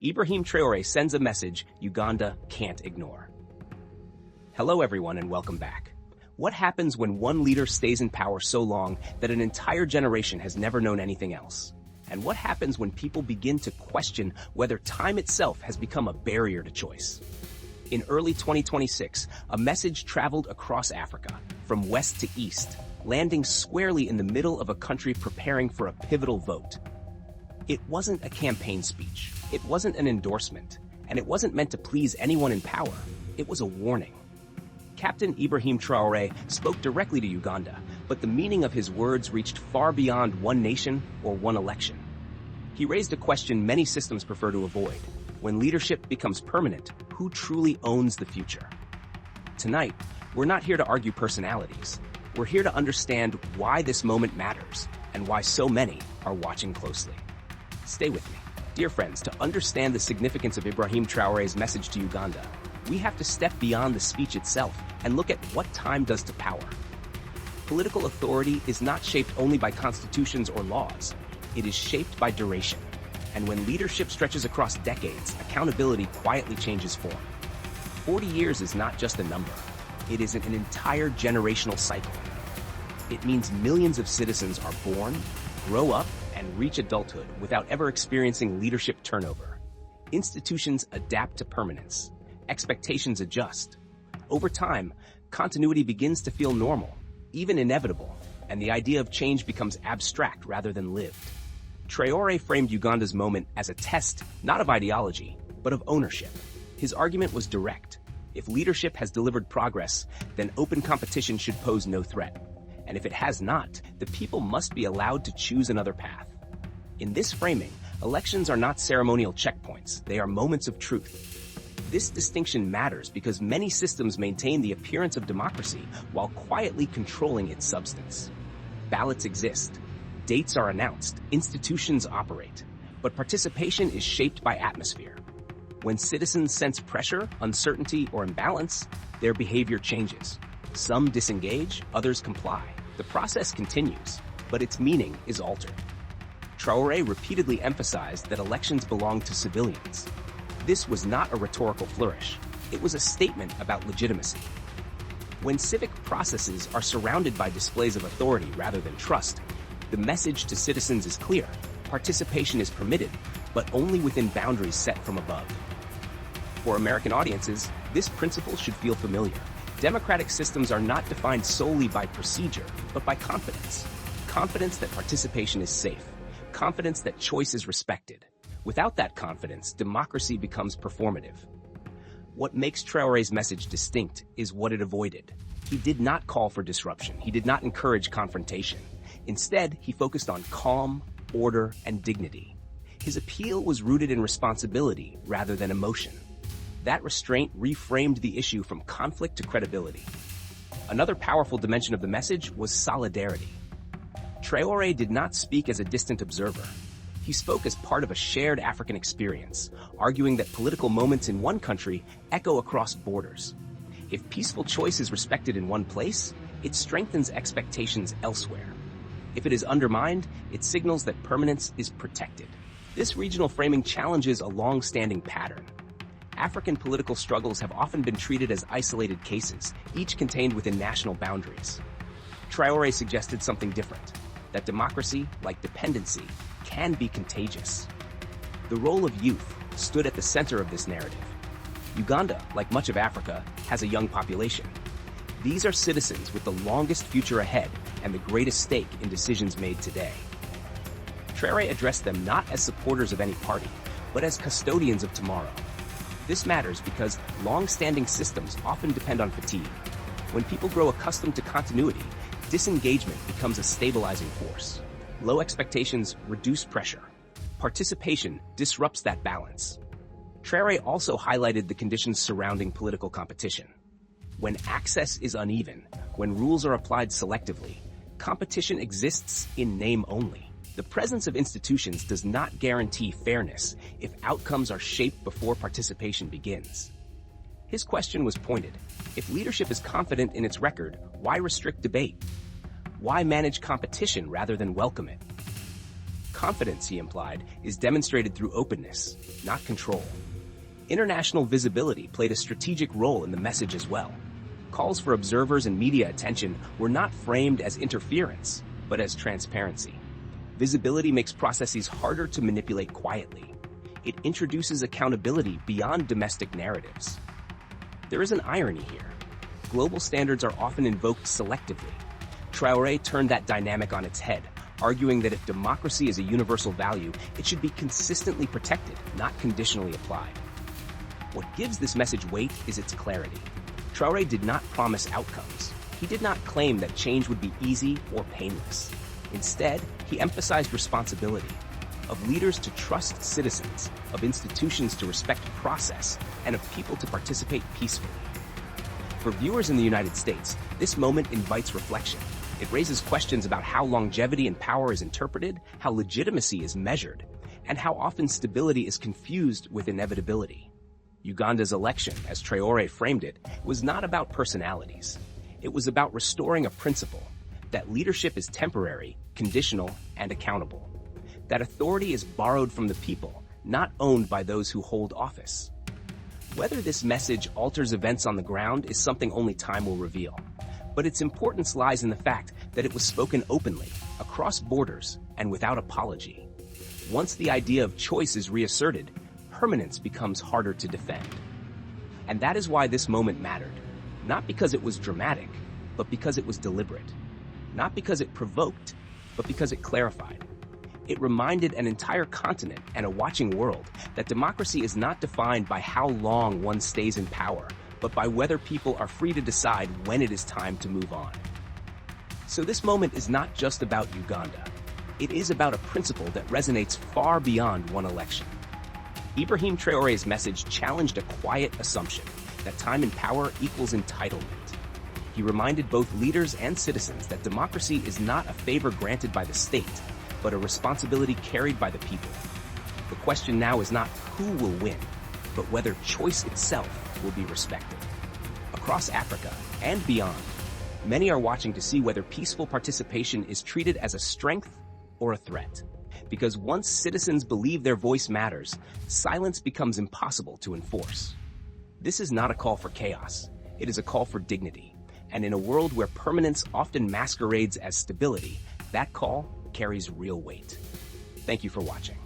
Ibrahim Traoré sends a message Uganda can't ignore. Hello everyone and welcome back. What happens when one leader stays in power so long that an entire generation has never known anything else? And what happens when people begin to question whether time itself has become a barrier to choice? In early 2026, a message traveled across Africa, from west to east, landing squarely in the middle of a country preparing for a pivotal vote. It wasn't a campaign speech, it wasn't an endorsement, and it wasn't meant to please anyone in power. It was a warning. Captain Ibrahim Traoré spoke directly to Uganda, but the meaning of his words reached far beyond one nation or one election. He raised a question many systems prefer to avoid. When leadership becomes permanent, who truly owns the future? Tonight, we're not here to argue personalities. We're here to understand why this moment matters and why so many are watching closely. Stay with me. Dear friends, to understand the significance of Ibrahim Traoré's message to Uganda, we have to step beyond the speech itself and look at what time does to power. Political authority is not shaped only by constitutions or laws. It is shaped by duration. And when leadership stretches across decades, accountability quietly changes form. 40 years is not just a number. It is an entire generational cycle. It means millions of citizens are born, grow up, and reach adulthood without ever experiencing leadership turnover. Institutions adapt to permanence. Expectations adjust. Over time, continuity begins to feel normal, even inevitable, and the idea of change becomes abstract rather than lived. Traoré framed Uganda's moment as a test, not of ideology, but of ownership. His argument was direct. If leadership has delivered progress, then open competition should pose no threat. And if it has not, the people must be allowed to choose another path. In this framing, elections are not ceremonial checkpoints, they are moments of truth. This distinction matters because many systems maintain the appearance of democracy while quietly controlling its substance. Ballots exist, dates are announced, institutions operate, but participation is shaped by atmosphere. When citizens sense pressure, uncertainty, or imbalance, their behavior changes. Some disengage, others comply. The process continues, but its meaning is altered. Traoré repeatedly emphasized that elections belong to civilians. This was not a rhetorical flourish. It was a statement about legitimacy. When civic processes are surrounded by displays of authority rather than trust, the message to citizens is clear. Participation is permitted, but only within boundaries set from above. For American audiences, this principle should feel familiar. Democratic systems are not defined solely by procedure, but by confidence. Confidence that participation is safe. Confidence that choice is respected. Without that confidence, democracy becomes performative. What makes Traoré's message distinct is what it avoided. He did not call for disruption. He did not encourage confrontation. Instead, he focused on calm, order, and dignity. His appeal was rooted in responsibility rather than emotion. That restraint reframed the issue from conflict to credibility. Another powerful dimension of the message was solidarity. Traoré did not speak as a distant observer. He spoke as part of a shared African experience, arguing that political moments in one country echo across borders. If peaceful choice is respected in one place, it strengthens expectations elsewhere. If it is undermined, it signals that permanence is protected. This regional framing challenges a long-standing pattern. African political struggles have often been treated as isolated cases, each contained within national boundaries. Traoré suggested something different, that democracy, like dependency, can be contagious. The role of youth stood at the center of this narrative. Uganda, like much of Africa, has a young population. These are citizens with the longest future ahead and the greatest stake in decisions made today. Traoré addressed them not as supporters of any party, but as custodians of tomorrow. This matters because long-standing systems often depend on fatigue. When people grow accustomed to continuity, disengagement becomes a stabilizing force. Low expectations reduce pressure. Participation disrupts that balance. Traoré also highlighted the conditions surrounding political competition. When access is uneven, when rules are applied selectively, competition exists in name only. The presence of institutions does not guarantee fairness if outcomes are shaped before participation begins. His question was pointed. If leadership is confident in its record, why restrict debate? Why manage competition rather than welcome it? confidence, he implied, is demonstrated through openness, not control. International visibility played a strategic role in the message as well. Calls for observers and media attention were not framed as interference, but as transparency. Visibility makes processes harder to manipulate quietly. It introduces accountability beyond domestic narratives. There is an irony here. Global standards are often invoked selectively. Traoré turned that dynamic on its head, arguing that if democracy is a universal value, it should be consistently protected, not conditionally applied. What gives this message weight is its clarity. Traoré did not promise outcomes. He did not claim that change would be easy or painless. Instead, he emphasized responsibility, of leaders to trust citizens, of institutions to respect process, and of people to participate peacefully. For viewers in the United States, this moment invites reflection. It raises questions about how longevity in power is interpreted, how legitimacy is measured, and how often stability is confused with inevitability. Uganda's election, as Traoré framed it, was not about personalities. It was about restoring a principle, that leadership is temporary, conditional, and accountable. That authority is borrowed from the people, not owned by those who hold office. Whether this message alters events on the ground is something only time will reveal. But its importance lies in the fact that it was spoken openly, across borders, and without apology. Once the idea of choice is reasserted, permanence becomes harder to defend. And that is why this moment mattered. Not because it was dramatic, but because it was deliberate. Not because it provoked, but because it clarified. It reminded an entire continent and a watching world that democracy is not defined by how long one stays in power, but by whether people are free to decide when it is time to move on. So this moment is not just about Uganda. It is about a principle that resonates far beyond one election. Ibrahim Traoré's message challenged a quiet assumption that time in power equals entitlement. He reminded both leaders and citizens that democracy is not a favor granted by the state, but a responsibility carried by the people. The question now is not who will win, but whether choice itself will be respected. Across Africa and beyond, many are watching to see whether peaceful participation is treated as a strength or a threat. Because once citizens believe their voice matters, silence becomes impossible to enforce. This is not a call for chaos. It is a call for dignity. And in a world where permanence often masquerades as stability, that call carries real weight. Thank you for watching.